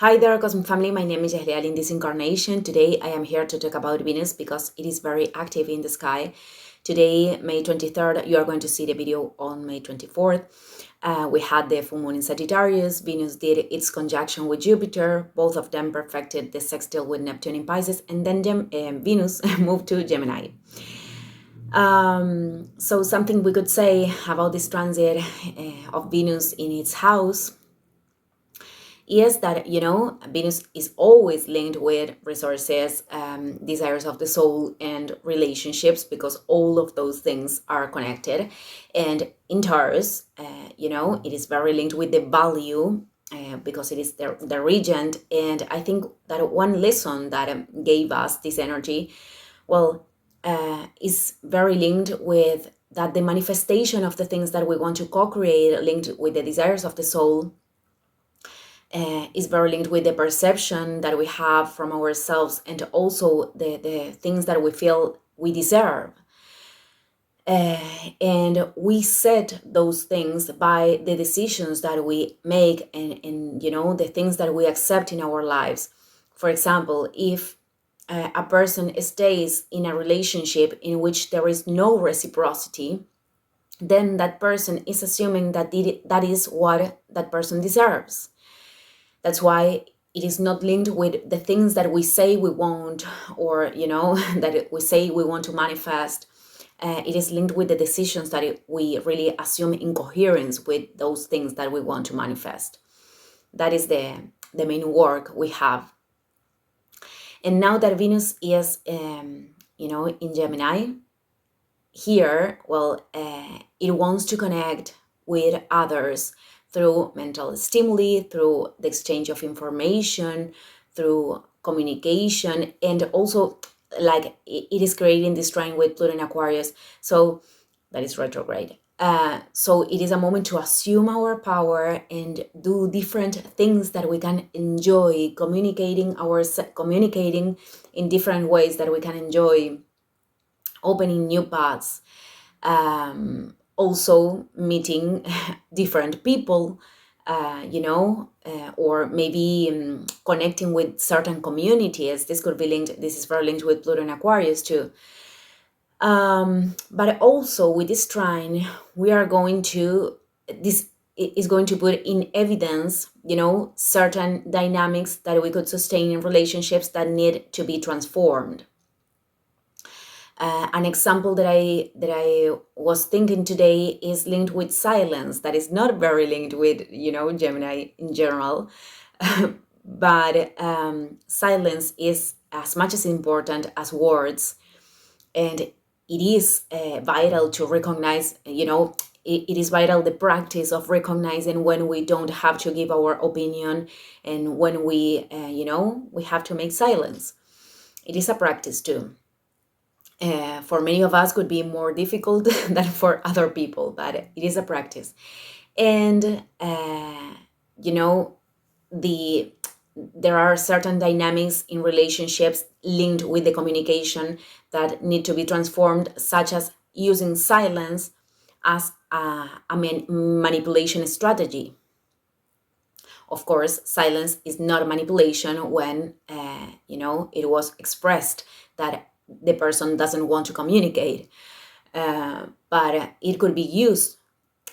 Hi there, Cosmic Family. My name is Jahlial. In this incarnation, today I am here to talk about Venus because it is very active in the sky. Today, May 23rd, you are going to see the video on May 24th. We had the full moon in Sagittarius. Venus did its conjunction with Jupiter. Both of them perfected the sextile with Neptune in Pisces, and then Venus moved to Gemini. So something we could say about this transit of Venus in its house is that, Venus is always linked with resources, desires of the soul, and relationships, because all of those things are connected. And in Taurus, it is very linked with the value, because it is the regent. And I think that one lesson that gave us this energy, is very linked with that the manifestation of the things that we want to co-create, linked with the desires of the soul, is very linked with the perception that we have from ourselves, and also the things that we feel we deserve. And we set those things by the decisions that we make, and the things that we accept in our lives. For example, if a person stays in a relationship in which there is no reciprocity, then that person is assuming that that is what that person deserves. That's why it is not linked with the things that we say we want, or that we say we want to manifest. It is linked with the decisions that we really assume incoherence with those things that we want to manifest. That is the main work we have. And now that Venus is in Gemini here, it wants to connect with others through mental stimuli, through the exchange of information, through communication, and also like it is creating this trine with Pluto in Aquarius, so that is retrograde. So it is a moment to assume our power and do different things that we can enjoy, communicating in different ways that we can enjoy, opening new paths, also meeting different people, or maybe connecting with certain communities. This could be linked, this is very linked with Pluto and Aquarius too. But also with this trine, this is going to put in evidence, certain dynamics that we could sustain in relationships that need to be transformed. An example that I was thinking today is linked with silence. That is not very linked with Gemini in general, but silence is as much as important as words, and it is vital to recognize. It is vital, the practice of recognizing when we don't have to give our opinion, and when we have to make silence. It is a practice too. For many of us could be more difficult than for other people, but it is a practice. And there are certain dynamics in relationships linked with the communication that need to be transformed, such as using silence as a manipulation strategy. Of course, silence is not manipulation when it was expressed that the person doesn't want to communicate, but it could be used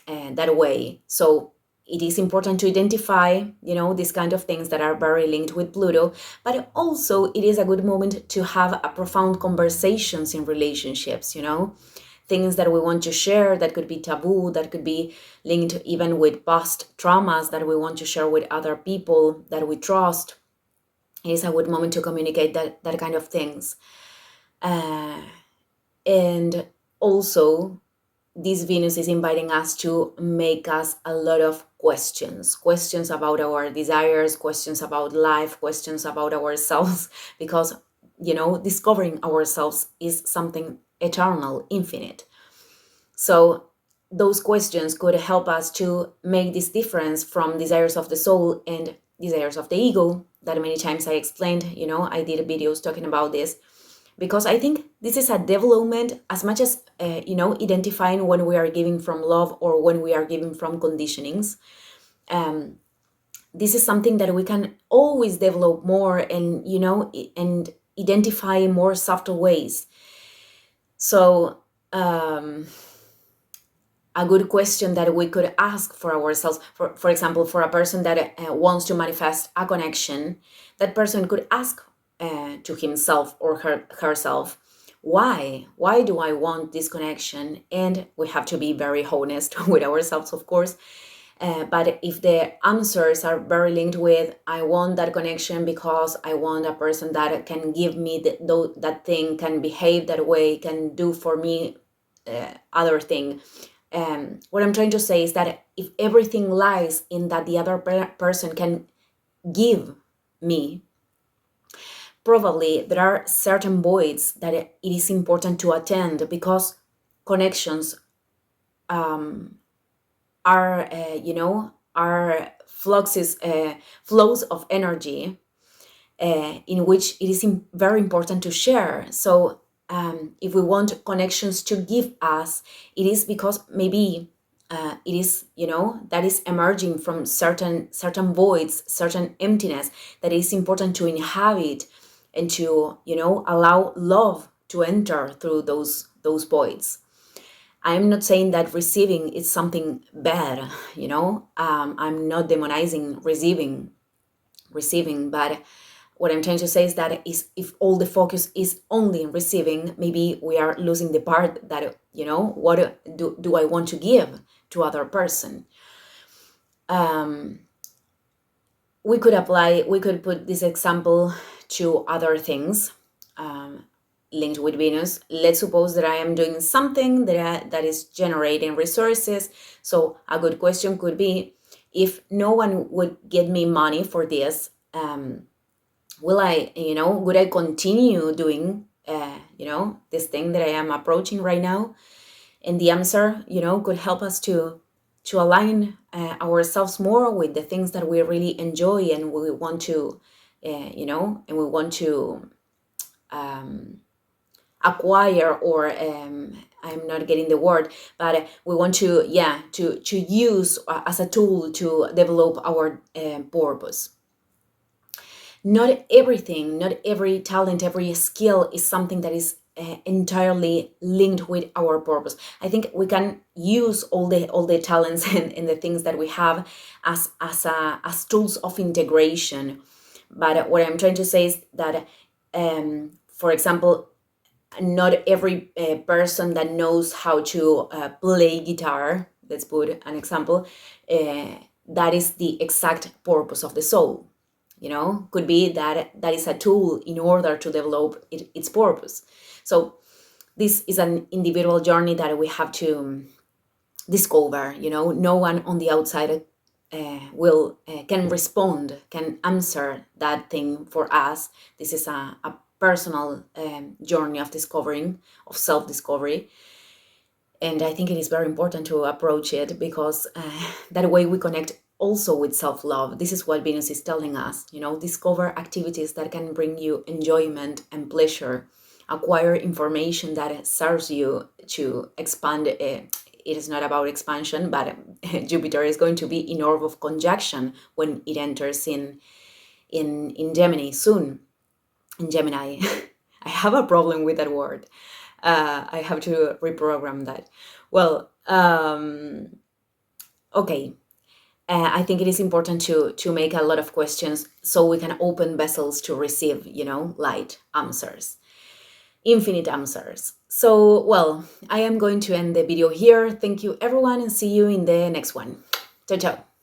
that way. So it is important to identify, these kind of things that are very linked with Pluto, but also it is a good moment to have a profound conversations in relationships, things that we want to share that could be taboo, that could be linked even with past traumas that we want to share with other people that we trust. It is a good moment to communicate that kind of things. And also, this Venus is inviting us to make us a lot of questions about our desires, questions about life, questions about ourselves, because, discovering ourselves is something eternal, infinite. So those questions could help us to make this difference from desires of the soul and desires of the ego that many times I explained. I did videos talking about this, because I think this is a development as much as, identifying when we are giving from love or when we are giving from conditionings. this is something that we can always develop more, and and identify in more subtle ways. So a good question that we could ask for ourselves, for example, for a person that wants to manifest a connection, that person could ask to himself or herself, why do I want this connection? And we have to be very honest with ourselves, of course. But if the answers are very linked with, I want that connection because I want a person that can give me that thing, can behave that way, can do for me other thing. What I'm trying to say is that if everything lies in that the other person can give me, probably there are certain voids that it is important to attend, because connections are are flows of energy, in which it is very important to share. So if we want connections to give us, it is because maybe it is, that is emerging from certain voids, certain emptiness, that is important to inhabit, and to allow love to enter through those voids. I'm not saying that receiving is something bad, I'm not demonizing receiving, but what I'm trying to say is that if all the focus is only in receiving, maybe we are losing the part that, what do I want to give to other person? We could put this example to other things linked with Venus. Let's suppose that I am doing something that is generating resources. So a good question could be, if no one would give me money for this, would I continue doing, this thing that I am approaching right now? And the answer, could help us to align ourselves more with the things that we really enjoy, and we want to, and we want to acquire, or I'm not getting the word, but we want to, to use as a tool to develop our purpose. Not everything, not every talent, every skill is something that is entirely linked with our purpose. I think we can use all the talents and the things that we have as tools of integration. But what I'm trying to say is that, for example, not every person that knows how to play guitar, let's put an example, that is the exact purpose of the soul. Could be that is a tool in order to develop its purpose. So this is an individual journey that we have to discover. No one on the outside can respond, can answer that thing for us. This is a personal journey of discovering, of self-discovery. And I think it is very important to approach it, because that way we connect also with self-love. This is what Venus is telling us, discover activities that can bring you enjoyment and pleasure, acquire information that serves you to expand. It is not about expansion, but Jupiter is going to be in orb of conjunction when it enters in Gemini soon. In Gemini, I have a problem with that word. I have to reprogram that. Well, okay. I think it is important to make a lot of questions, so we can open vessels to receive, light answers, infinite answers. So, well, I am going to end the video here. Thank you, everyone, and see you in the next one. Ciao, ciao.